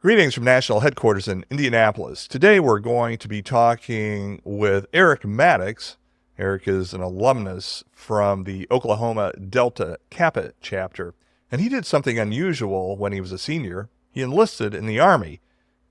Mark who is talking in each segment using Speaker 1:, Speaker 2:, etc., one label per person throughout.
Speaker 1: Greetings from National Headquarters in Indianapolis. Today we're going to be talking with Eric Maddox. Eric is an alumnus from the Oklahoma Delta Kappa chapter, and he did something unusual when he was a senior. He enlisted in the Army,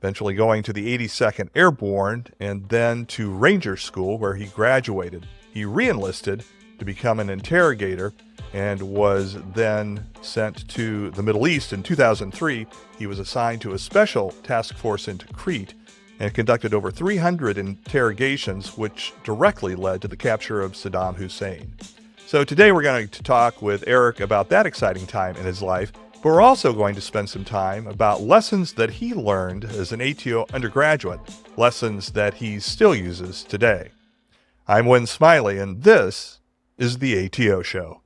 Speaker 1: eventually going to the 82nd Airborne and then to Ranger School where he graduated. He re-enlisted to become an interrogator and was then sent to the Middle East in 2003. He was assigned to a special task force into Crete and conducted over 300 interrogations, which directly led to the capture of Saddam Hussein. So today we're going to talk with Eric about that exciting time in his life, but we're also going to spend some time about lessons that he learned as an ATO undergraduate, lessons that he still uses today. I'm Win Smiley, and this is the ATO Show.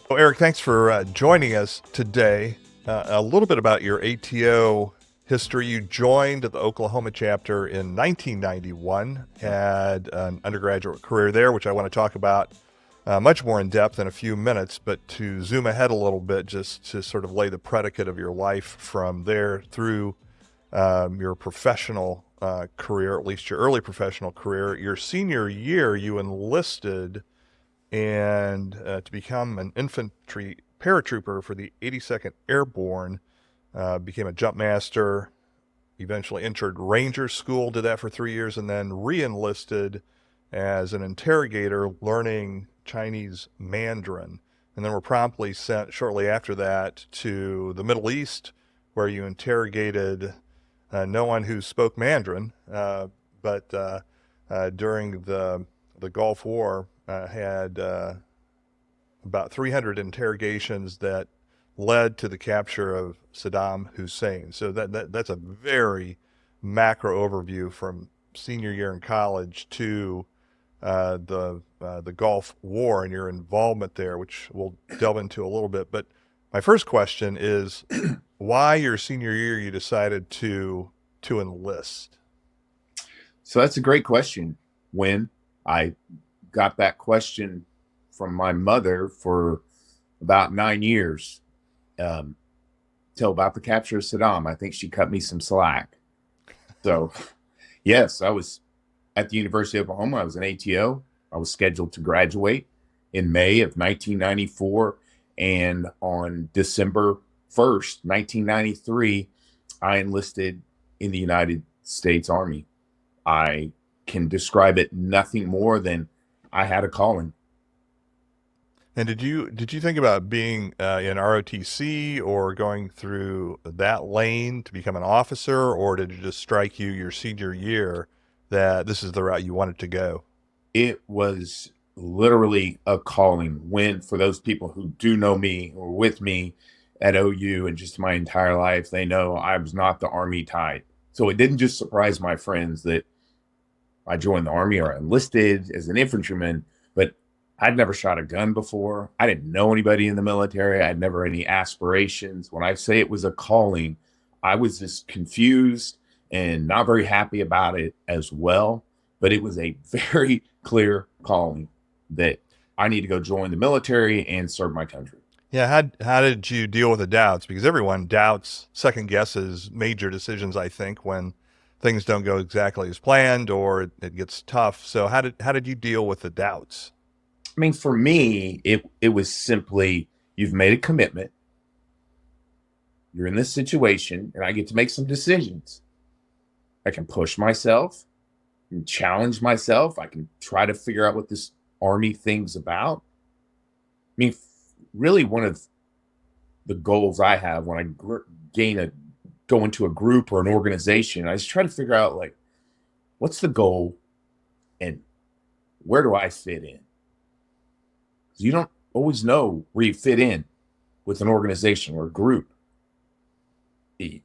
Speaker 1: Well, Eric, thanks for joining us today. A little bit about your ATO history. You joined the Oklahoma chapter in 1991, had an undergraduate career there, which I want to talk about much more in depth in a few minutes, but to zoom ahead a little bit, just to sort of lay the predicate of your life from there through your professional career, at least your early professional career. Your senior year, you enlisted and to become an infantry paratrooper for the 82nd Airborne, became a jump master, eventually entered Ranger School, did that for 3 years, and then re-enlisted as an interrogator learning Chinese Mandarin. And then were promptly sent shortly after that to the Middle East, where you interrogated no one who spoke Mandarin, but during the Gulf War, had about 300 interrogations that led to the capture of Saddam Hussein. So that's a very macro overview from senior year in college to the Gulf War and your involvement there, which we'll delve into a little bit. But my first question is, why your senior year you decided to enlist?
Speaker 2: So that's a great question. When I got that question from my mother for about 9 years, till about the capture of Saddam. I think she cut me some slack. So, yes, I was at the University of Oklahoma. I was an ATO. I was scheduled to graduate in May of 1994. And on December 1st, 1993, I enlisted in the United States Army. I can describe it nothing more than I had a calling.
Speaker 1: And did you think about being in ROTC or going through that lane to become an officer, or did it just strike you your senior year that this is the route you wanted to go?
Speaker 2: It was literally a calling. When, for those people who do know me or with me at OU and just my entire life, they know I was not the Army type. So it didn't just surprise my friends that I joined the Army or enlisted as an infantryman, but I'd never shot a gun before. I didn't know anybody in the military. I had never any aspirations. When I say it was a calling, I was just confused and not very happy about it as well. But it was a very clear calling that I need to go join the military and serve my country.
Speaker 1: Yeah, how did you deal with the doubts? Because everyone doubts, second guesses major decisions, I think, when things don't go exactly as planned or it gets tough. So how did you deal with the doubts?
Speaker 2: I mean, for me, it was simply, you've made a commitment. You're in this situation, and I get to make some decisions. I can push myself and challenge myself. I can try to figure out what this Army thing's about. I mean, really, one of the goals I have when I go into a group or an organization, I just try to figure out, like, what's the goal and where do I fit in? Because you don't always know where you fit in with an organization or a group. You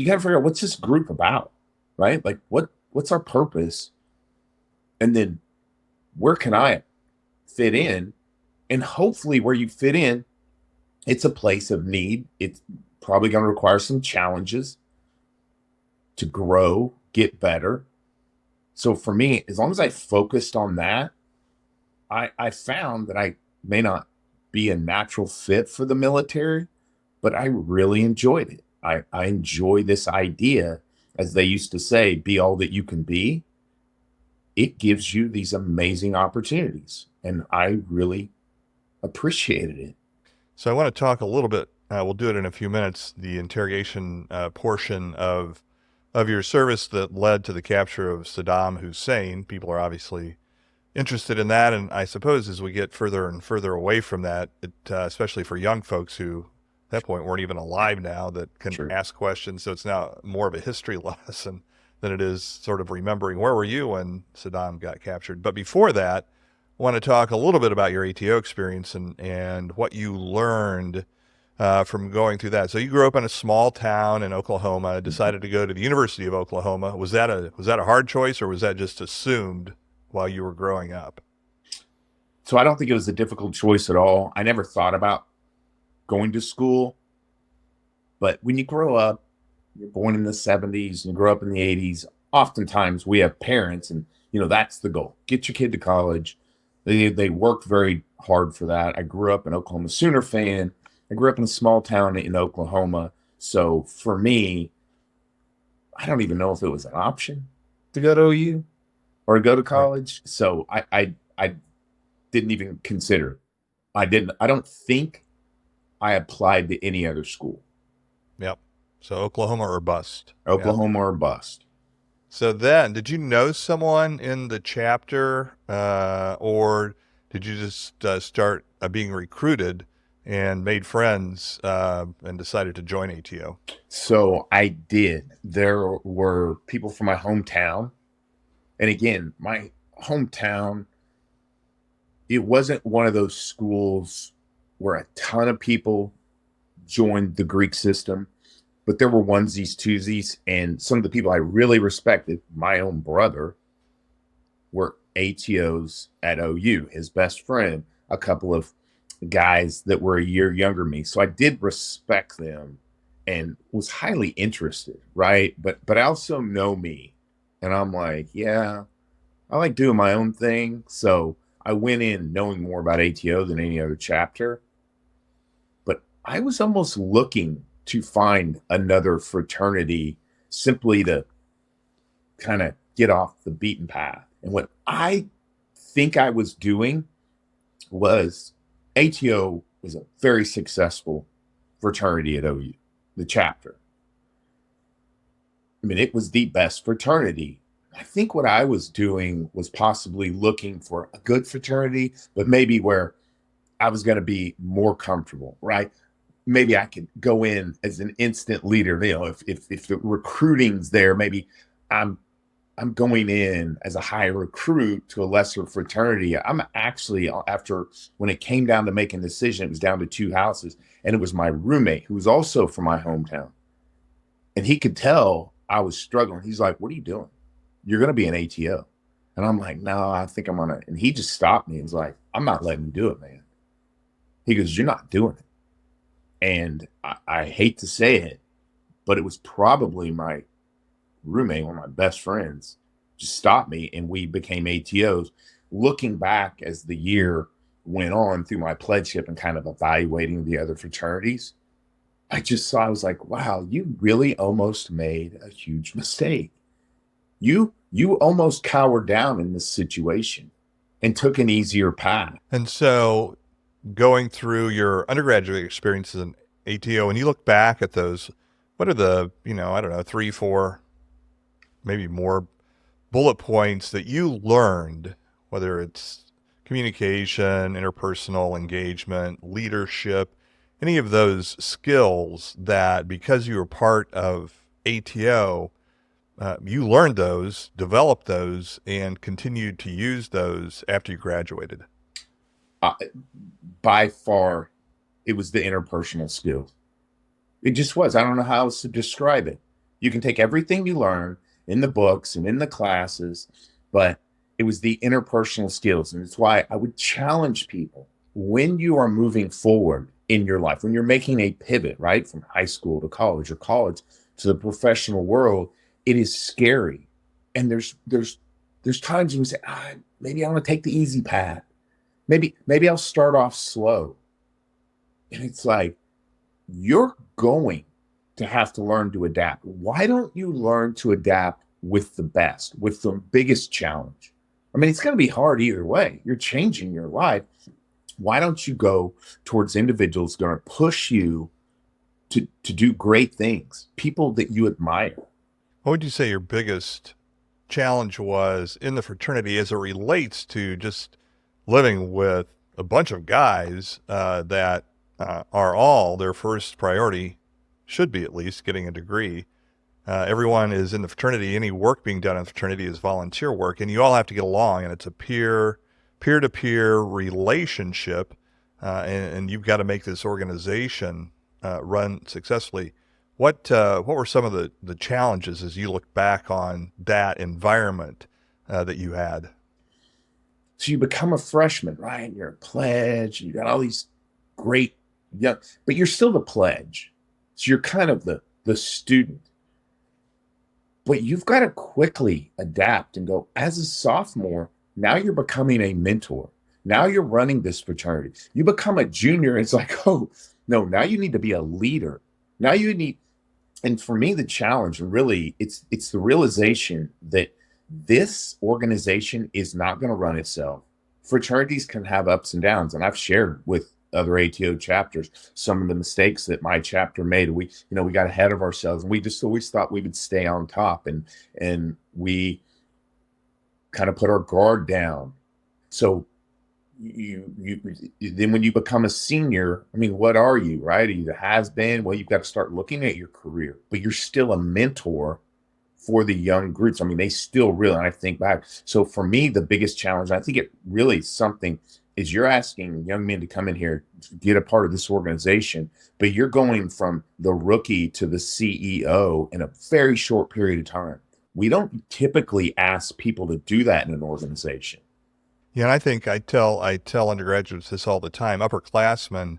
Speaker 2: got to figure out, what's this group about, right? Like, what's our purpose? And then where can I fit in? And hopefully where you fit in, it's a place of need. It's probably going to require some challenges to grow, get better. So for me, as long as I focused on that, I found that I may not be a natural fit for the military, but I really enjoyed it. I enjoy this idea, as they used to say, be all that you can be. It gives you these amazing opportunities, and I really appreciated it.
Speaker 1: So I want to talk a little bit. We'll do it in a few minutes. The interrogation portion of your service that led to the capture of Saddam Hussein. People are obviously interested in that, and I suppose as we get further and further away from that, especially for young folks who at that point weren't even alive now, that can
Speaker 2: Sure.
Speaker 1: ask questions. So it's now more of a history lesson than it is sort of remembering where were you when Saddam got captured. But before that, I want to talk a little bit about your ATO experience and what you learned from going through that. So you grew up in a small town in Oklahoma, decided to go to the University of Oklahoma. Was that a hard choice, or was that just assumed while you were growing up?
Speaker 2: So I don't think it was a difficult choice at all. I never thought about going to school. But when you grow up, you're born in the 70s and you grow up in the 80s, oftentimes we have parents, and that's the goal. Get your kid to college. They worked very hard for that. I grew up an Oklahoma Sooner fan. I grew up in a small town in Oklahoma. So for me, I don't even know if it was an option to go to OU or to go to
Speaker 1: Right.
Speaker 2: college. So I didn't even consider it. I don't think I applied to any other school.
Speaker 1: Yep. So Oklahoma or bust. Yep.
Speaker 2: Oklahoma or bust.
Speaker 1: So then, did you know someone in the chapter, or did you just start being recruited and made friends and decided to join ATO?
Speaker 2: So I did. There were people from my hometown. And again, my hometown, it wasn't one of those schools where a ton of people joined the Greek system, but there were onesies, twosies, and some of the people I really respected, my own brother, were ATOs at OU, his best friend, a couple of guys that were a year younger than me. So I did respect them and was highly interested, right? But I also know me, and I'm like, yeah, I like doing my own thing. So I went in knowing more about ATO than any other chapter, but I was almost looking to find another fraternity simply to kind of get off the beaten path. And what I think I was doing was, ATO was a very successful fraternity at OU, the chapter. I mean, it was the best fraternity. I think what I was doing was possibly looking for a good fraternity, but maybe where I was going to be more comfortable, right? Maybe I could go in as an instant leader. If the recruiting's there, maybe I'm going in as a high recruit to a lesser fraternity. I'm actually, after when it came down to making a decision, it was down to two houses, and it was my roommate who was also from my hometown, and he could tell I was struggling. He's like, "What are you doing? You're going to be an ATO." And I'm like, "No, I think I'm gonna." And he just stopped me and was like, "I'm not letting you do it, man." He goes, "You're not doing it." And I hate to say it, but it was probably my roommate, one of my best friends, just stopped me, and we became ATOs. Looking back as the year went on through my pledgeship and kind of evaluating the other fraternities, I just saw, I was like, wow, you really almost made a huge mistake. You almost cowered down in this situation and took an easier path.
Speaker 1: And so, going through your undergraduate experiences in ATO, and you look back at those, what are the, I don't know, 3, 4, maybe more bullet points that you learned, whether it's communication, interpersonal engagement, leadership, any of those skills that because you were part of ATO, you learned those, developed those, and continued to use those after you graduated?
Speaker 2: Uh, by far, it was the interpersonal skills. It just was. I don't know how else to describe it. You can take everything you learn in the books and in the classes, but it was the interpersonal skills. And it's why I would challenge people, when you are moving forward in your life, when you're making a pivot, right, from high school to college or college to the professional world, it is scary. And there's times when we say, maybe I want to take the easy path. Maybe I'll start off slow. And it's like, you're going to have to learn to adapt. Why don't you learn to adapt with the best, with the biggest challenge? I mean, it's going to be hard either way. You're changing your life. Why don't you go towards individuals going to push you to do great things, people that you admire?
Speaker 1: What would you say your biggest challenge was in the fraternity as it relates to just living with a bunch of guys that are all their first priority, should be at least, getting a degree? Everyone is in the fraternity. Any work being done in the fraternity is volunteer work, and you all have to get along, and it's a peer-to-peer relationship, and you've got to make this organization run successfully. What were some of the challenges as you look back on that environment that you had?
Speaker 2: So you become a freshman, right? You're a pledge. You got all these great young, but you're still the pledge. So you're kind of the student. But you've got to quickly adapt and go, as a sophomore, now you're becoming a mentor. Now you're running this fraternity. You become a junior. It's like, oh, no, now you need to be a leader. Now you need, and for me, the challenge really, it's the realization that this organization is not going to run itself. Fraternities can have ups and downs. And I've shared with other ATO chapters some of the mistakes that my chapter made. We got ahead of ourselves, and we just always thought we would stay on top, and we kind of put our guard down. So you then when you become a senior, I mean, what are you, right? Are you the has-been? Well, you've got to start looking at your career, but you're still a mentor for the young groups. I mean, they still really, and I think back. So for me, the biggest challenge, I think it really something is you're asking young men to come in here, get a part of this organization, but you're going from the rookie to the CEO in a very short period of time. We don't typically ask people to do that in an organization.
Speaker 1: Yeah, and I think I tell undergraduates this all the time. Upperclassmen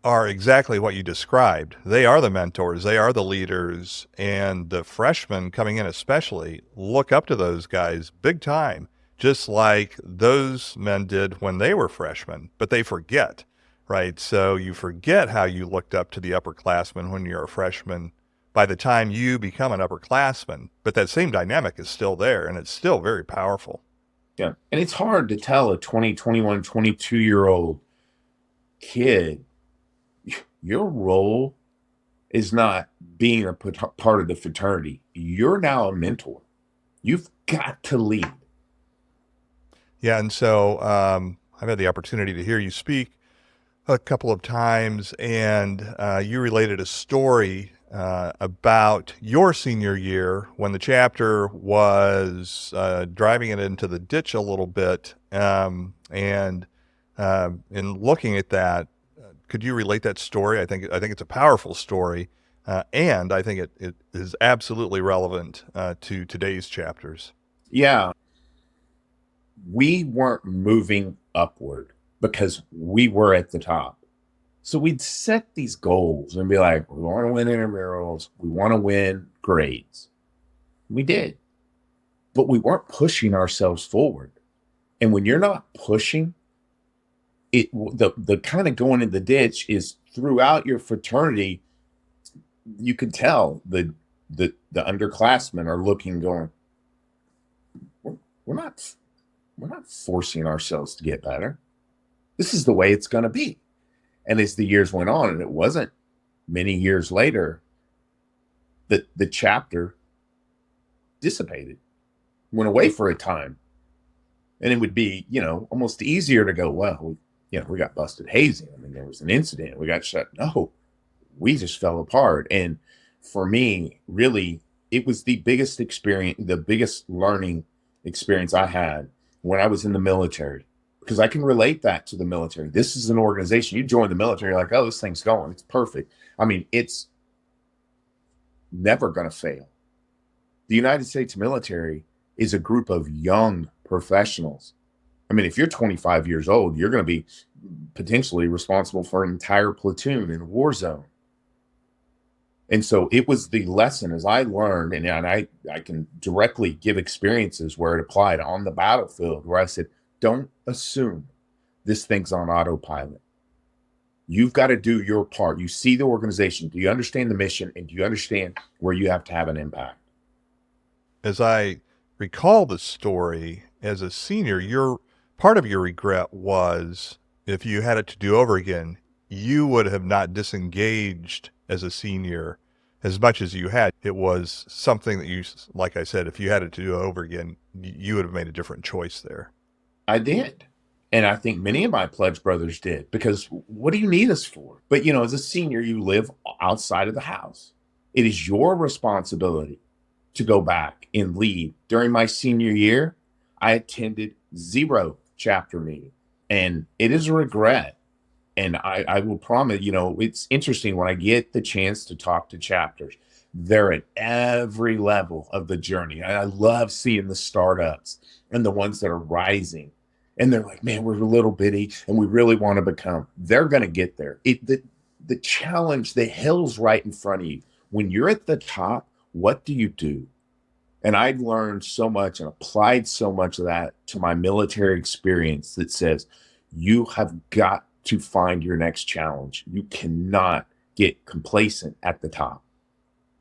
Speaker 1: are exactly what you described. They are the mentors, they are the leaders, and the freshmen coming in especially look up to those guys big time, just like those men did when they were freshmen, but they forget, right? So you forget how you looked up to the upperclassmen when you're a freshman by the time you become an upperclassman, but that same dynamic is still there, and it's still very powerful.
Speaker 2: Yeah. And it's hard to tell a 20, 21, 22-year-old kid, your role is not being a part of the fraternity. You're now a mentor. You've got to lead.
Speaker 1: Yeah, and so I've had the opportunity to hear you speak a couple of times, and you related a story about your senior year when the chapter was driving it into the ditch a little bit. And in looking at that, could you relate that story? I think it's a powerful story, and I think it is absolutely relevant to today's chapters.
Speaker 2: Yeah. We weren't moving upward because we were at the top. So we'd set these goals and be like, we want to win intramurals. We want to win grades. We did, but we weren't pushing ourselves forward. And when you're not pushing, the kind of going in the ditch is throughout your fraternity. You can tell the underclassmen are looking, going, we're not forcing ourselves to get better. This is the way it's going to be. And as the years went on, and it wasn't many years later, that the chapter dissipated, went away for a time. And it would be, almost easier to go, well, we got busted hazing. I mean, there was an incident. We got shut. No, we just fell apart. And for me, really, it was the biggest experience, the biggest learning experience I had when I was in the military, because I can relate that to the military. This is an organization. You join the military, you're like, oh, this thing's going. It's perfect. I mean, it's never going to fail. The United States military is a group of young professionals. I mean, if you're 25 years old, you're going to be potentially responsible for an entire platoon in a war zone. And so it was the lesson as I learned, and I can directly give experiences where it applied on the battlefield, where I said, don't assume this thing's on autopilot. You've got to do your part. You see the organization. Do you understand the mission? And do you understand where you have to have an impact?
Speaker 1: As I recall the story, as a senior, your part of your regret was if you had it to do over again, you would have not disengaged as a senior as much as you had. It was something that you, like I said, if you had it to do over again, you would have made a different choice there.
Speaker 2: I did. And I think many of my pledge brothers did, because what do you need us for? But, as a senior, you live outside of the house. It is your responsibility to go back and lead. During my senior year, I attended 0 chapter meeting, and it is a regret. And I will promise, it's interesting when I get the chance to talk to chapters. They're at every level of the journey. I love seeing the startups and the ones that are rising. And they're like, man, we're a little bitty and we really want to become. They're going to get there. The challenge, the hill's right in front of you. When you're at the top, what do you do? And I've learned so much and applied so much of that to my military experience that says you have got to find your next challenge. You cannot get complacent at the top.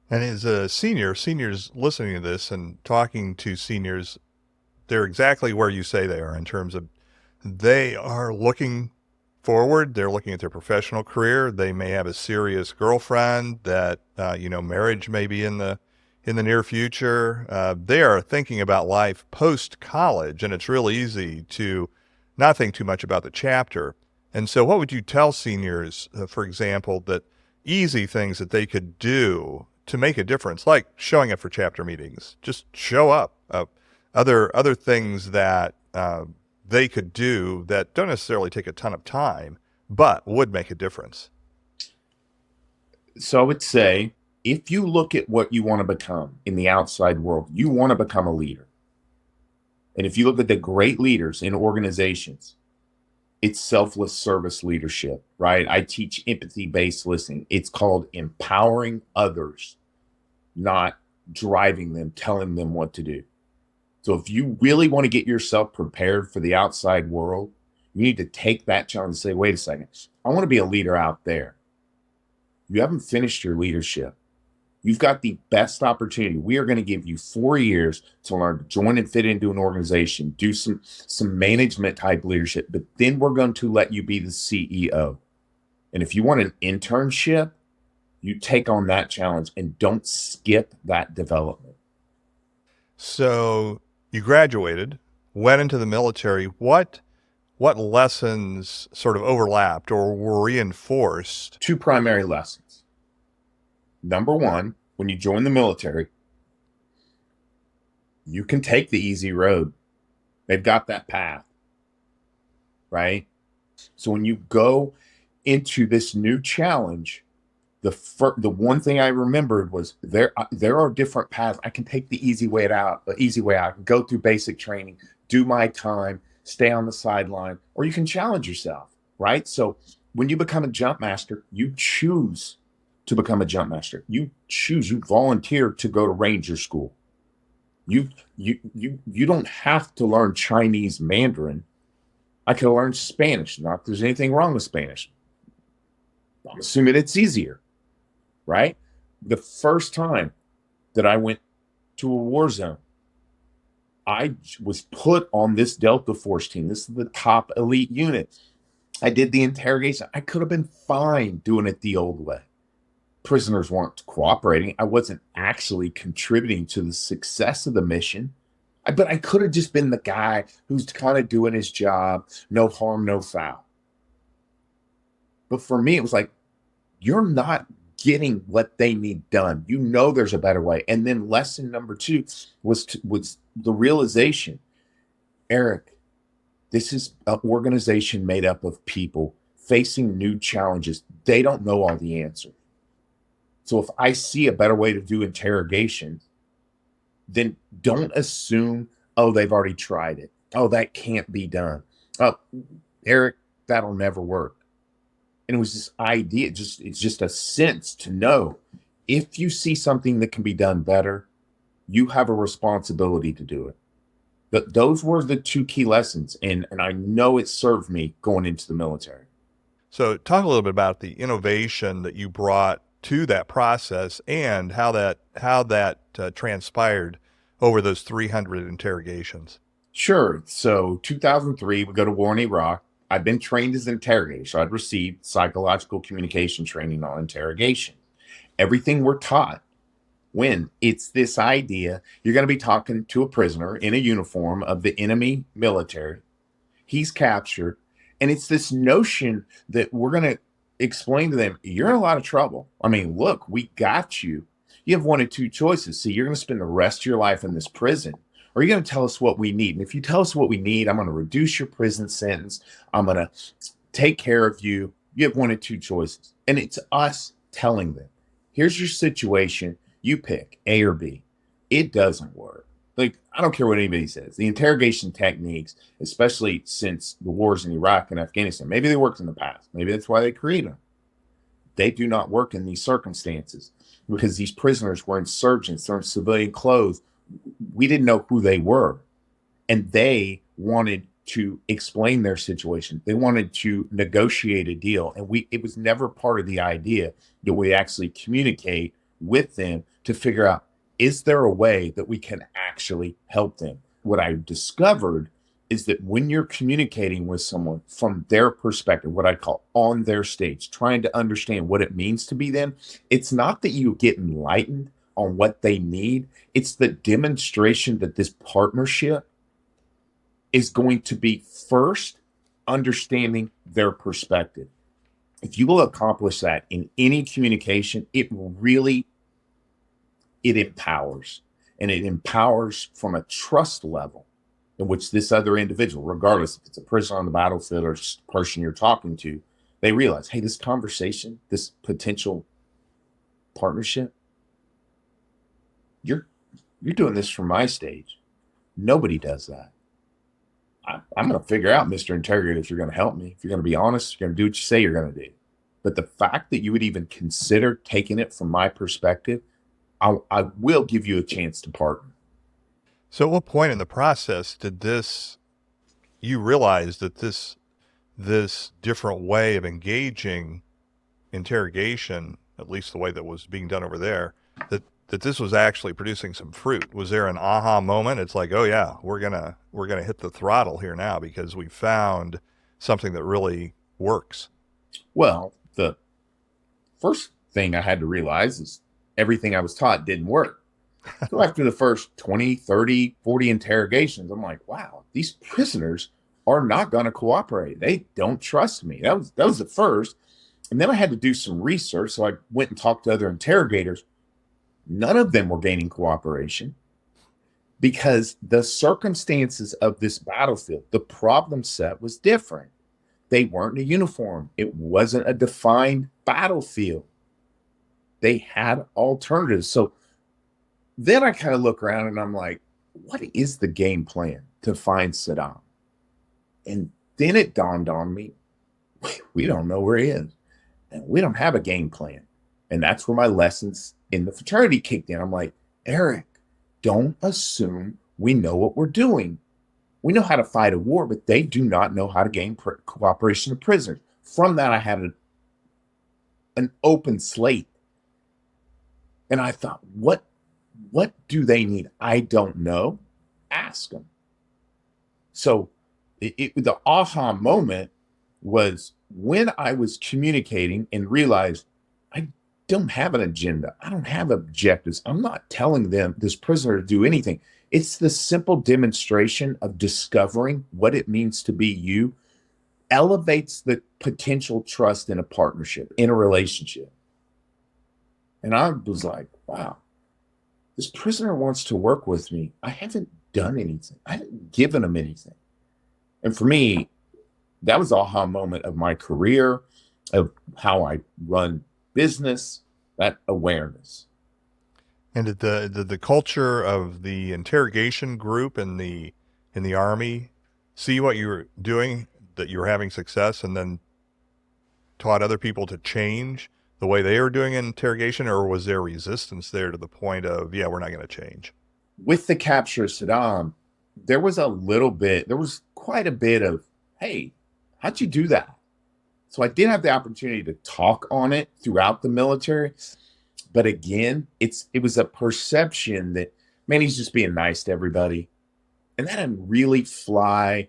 Speaker 1: And as a senior, seniors listening to this and talking to seniors, they're exactly where you say they are in terms of they are looking forward. They're looking at their professional career. They may have a serious girlfriend that, marriage may be in the near future. They are thinking about life post college, and it's really easy to not think too much about the chapter. And so what would you tell seniors, for example, that easy things that they could do to make a difference, like showing up for chapter meetings? Just show up. Other things that they could do that don't necessarily take a ton of time, but would make a difference.
Speaker 2: So I would say, if you look at what you want to become in the outside world, you want to become a leader. And if you look at the great leaders in organizations, it's selfless service leadership, right? I teach empathy-based listening. It's called empowering others, not driving them, telling them what to do. So if you really want to get yourself prepared for the outside world, you need to take that challenge and say, wait a second, I want to be a leader out there. You haven't finished your leadership. You've got the best opportunity. We are going to give you 4 years to learn to join and fit into an organization, do some management type leadership, but then we're going to let you be the CEO. And if you want an internship, you take on that challenge and don't skip that development.
Speaker 1: So you graduated, went into the military. What lessons sort of overlapped or were reinforced?
Speaker 2: 2 primary lessons. Number 1, when you join the military, you can take the easy road. They've got that path, right? So when you go into this new challenge, the one thing I remembered was there are different paths. I can take the easy way out. I can go through basic training, do my time, stay on the sideline, or you can challenge yourself, right? So when you become a jump master, you choose to become a jump master. You volunteer to go to ranger school. You don't have to learn Chinese Mandarin. I could learn Spanish. Not that there's anything wrong with Spanish. I'm assuming it's easier, right? The first time that I went to a war zone, I was put on this Delta Force team. This is the top elite unit. I did the interrogation. I could have been fine doing it the old way. Prisoners weren't cooperating. I wasn't actually contributing to the success of the mission. But I could have just been the guy who's kind of doing his job, no harm, no foul. But for me, it was like, you're not getting what they need done. There's a better way. And then lesson number 2 was the realization, Eric, this is an organization made up of people facing new challenges. They don't know all the answers. So if I see a better way to do interrogation, then don't assume, oh, they've already tried it. Oh, that can't be done. Oh, Eric, that'll never work. And it was this idea, it's just a sense to know If you see something that can be done better, you have a responsibility to do it. But those were the two key lessons, and I know it served me going into the military.
Speaker 1: So talk a little bit about the innovation that you brought to that process and how that transpired over those 300 interrogations.
Speaker 2: Sure. So 2003, we go to war in Iraq. I'd been trained as an interrogator, so I'd received psychological communication training on interrogation. Everything we're taught when it's this idea you're going to be talking to a prisoner in a uniform of the enemy military. He's captured, and it's this notion that we're going to explain to them, you're in a lot of trouble. I mean, look, we got you. You have one of two choices. See, you're going to spend the rest of your life in this prison, or you're going to tell us what we need. And if you tell us what we need, I'm going to reduce your prison sentence. I'm going to take care of you. You have one of two choices. And it's us telling them, here's your situation. You pick A or B. It doesn't work. Like, I don't care what anybody says. The interrogation techniques, especially since the wars in Iraq and Afghanistan, maybe they worked in the past. Maybe that's why they created them. They do not work in these circumstances because these prisoners were insurgents. They're in civilian clothes. We didn't know who they were. And they wanted to explain their situation. They wanted to negotiate a deal. And it was never part of the idea that we actually communicate with them to figure out, is there a way that we can actually help them? What I discovered is that when you're communicating with someone from their perspective, what I call on their stage, trying to understand what it means to be them, it's not that you get enlightened on what they need. It's the demonstration that this partnership is going to be first understanding their perspective. If you will accomplish that in any communication, it empowers, and it empowers from a trust level in which this other individual, regardless if it's a prisoner on the battlefield or just a person you're talking to, they realize, hey, this conversation, this potential partnership, you're doing this from my stage. Nobody does that. I'm going to figure out, Mr. Interrogator, if you're going to help me, if you're going to be honest, you're going to do what you say you're going to do. But the fact that you would even consider taking it from my perspective, I will give you a chance to partner.
Speaker 1: So at what point in the process did you realize that this different way of engaging interrogation, at least the way that was being done over there, that this was actually producing some fruit? Was there an aha moment? It's like, oh yeah, we're gonna hit the throttle here now because we found something that really works.
Speaker 2: Well, the first thing I had to realize is everything I was taught didn't work. So after the first 20, 30, 40 interrogations, I'm like, wow, these prisoners are not going to cooperate. They don't trust me. That was the first. And then I had to do some research. So I went and talked to other interrogators. None of them were gaining cooperation because the circumstances of this battlefield, the problem set was different. They weren't in a uniform. It wasn't a defined battlefield. They had alternatives. So then I kind of look around and I'm like, what is the game plan to find Saddam? And then it dawned on me, we don't know where he is. And we don't have a game plan. And that's where my lessons in the fraternity kicked in. I'm like, Eric, don't assume we know what we're doing. We know how to fight a war, but they do not know how to gain cooperation of prisoners. From that, I had an open slate. And I thought, what do they need? I don't know. Ask them. So the aha moment was when I was communicating and realized I don't have an agenda. I don't have objectives. I'm not telling them, this prisoner, to do anything. It's the simple demonstration of discovering what it means to be you elevates the potential trust in a partnership, in a relationship. And I was like, wow, this prisoner wants to work with me. I haven't done anything. I haven't given him anything. And for me, that was the aha moment of my career, of how I run business, that awareness.
Speaker 1: And did the culture of the interrogation group in the Army see what you were doing, that you were having success, and then taught other people to change the way they were doing interrogation, or was there resistance there to the point of, yeah, we're not going to change?
Speaker 2: With the capture of Saddam, there was quite a bit of, hey, how'd you do that? So I did have the opportunity to talk on it throughout the military. But again, it was a perception that, man, he's just being nice to everybody. And that didn't really fly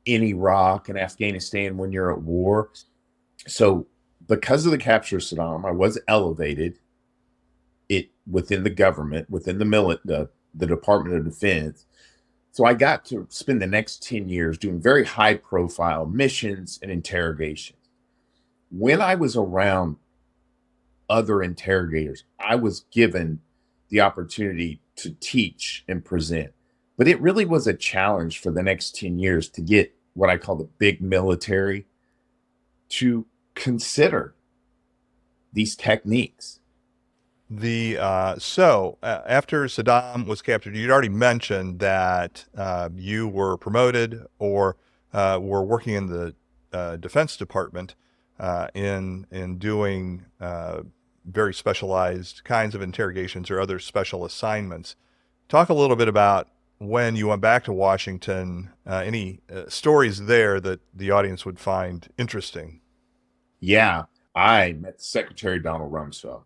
Speaker 2: in Iraq and Afghanistan when you're at war. So because of the capture of Saddam, I was elevated within the government, within the Department of Defense. So I got to spend the next 10 years doing very high profile missions and interrogations. When I was around other interrogators, I was given the opportunity to teach and present. But it really was a challenge for the next 10 years to get what I call the big military to consider these techniques.
Speaker 1: So after Saddam was captured, you'd already mentioned that you were promoted or were working in the Defense Department in doing very specialized kinds of interrogations or other special assignments. Talk a little bit about when you went back to Washington, any stories there that the audience would find interesting.
Speaker 2: Yeah, I met Secretary Donald Rumsfeld,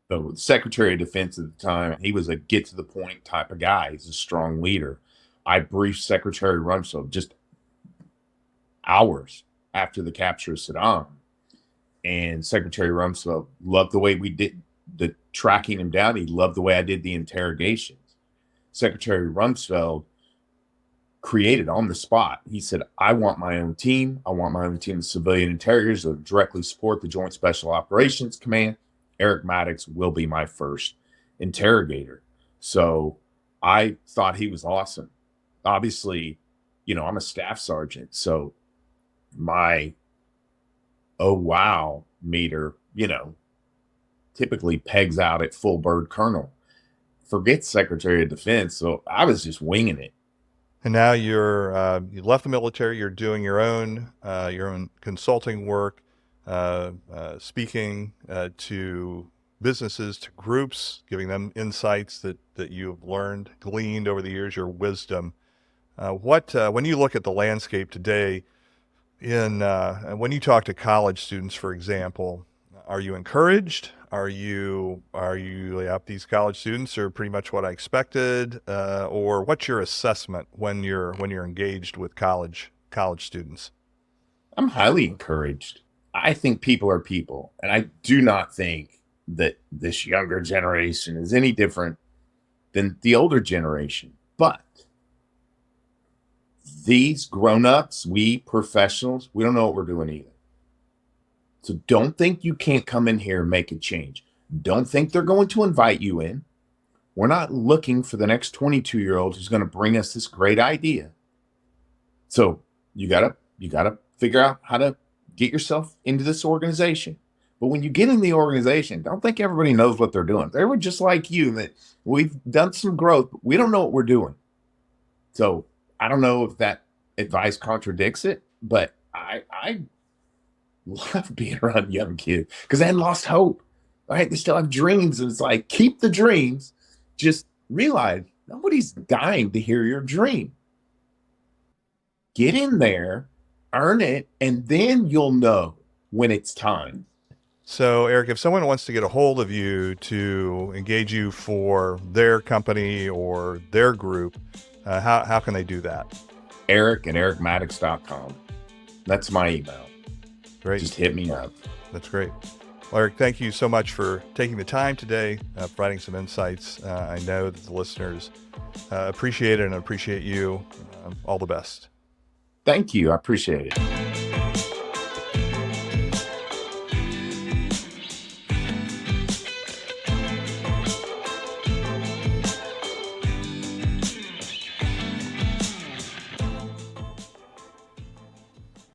Speaker 2: the Secretary of Defense at the time. He was a get to the point type of guy. He's a strong leader. I briefed Secretary Rumsfeld just hours after the capture of Saddam. And Secretary Rumsfeld loved the way we did the tracking him down. He loved the way I did the interrogations. Secretary Rumsfeld created on the spot. He said, I want my own team. I want my own team of civilian interrogators that directly support the Joint Special Operations Command. Eric Maddox will be my first interrogator. So I thought he was awesome. Obviously, I'm a staff sergeant. So my oh wow meter, typically pegs out at full bird colonel. Forget Secretary of Defense. So I was just winging it.
Speaker 1: And now you left the military. You're doing your own consulting work, speaking to businesses, to groups, giving them insights that you have learned, gleaned over the years, your wisdom. When you look at the landscape today, when you talk to college students, for example, are you encouraged? Are you these college students are pretty much what I expected, or what's your assessment when you're engaged with college students?
Speaker 2: I'm highly encouraged. I think people are people, and I do not think that this younger generation is any different than the older generation. But these grown-ups, we professionals, we don't know what we're doing either. So don't think you can't come in here and make a change. Don't think they're going to invite you in. We're not looking for the next 22-year-old who's going to bring us this great idea. So you gotta figure out how to get yourself into this organization. But when you get in the organization, don't think everybody knows what they're doing. They were just like you, that we've done some growth, but we don't know what we're doing. So I don't know if that advice contradicts it, but I love being around young kids because they hadn't lost hope. Right? They still have dreams. And it's like, keep the dreams. Just realize nobody's dying to hear your dream. Get in there, earn it, and then you'll know when it's time.
Speaker 1: So, Eric, if someone wants to get a hold of you to engage you for their company or their group, how can they do that?
Speaker 2: Eric at ericmaddox.com. That's my email.
Speaker 1: Great.
Speaker 2: Just hit me up.
Speaker 1: That's great. Well, Eric, thank you so much for taking the time today, providing some insights. I know that the listeners appreciate it and appreciate you. All the best.
Speaker 2: Thank you. I appreciate it.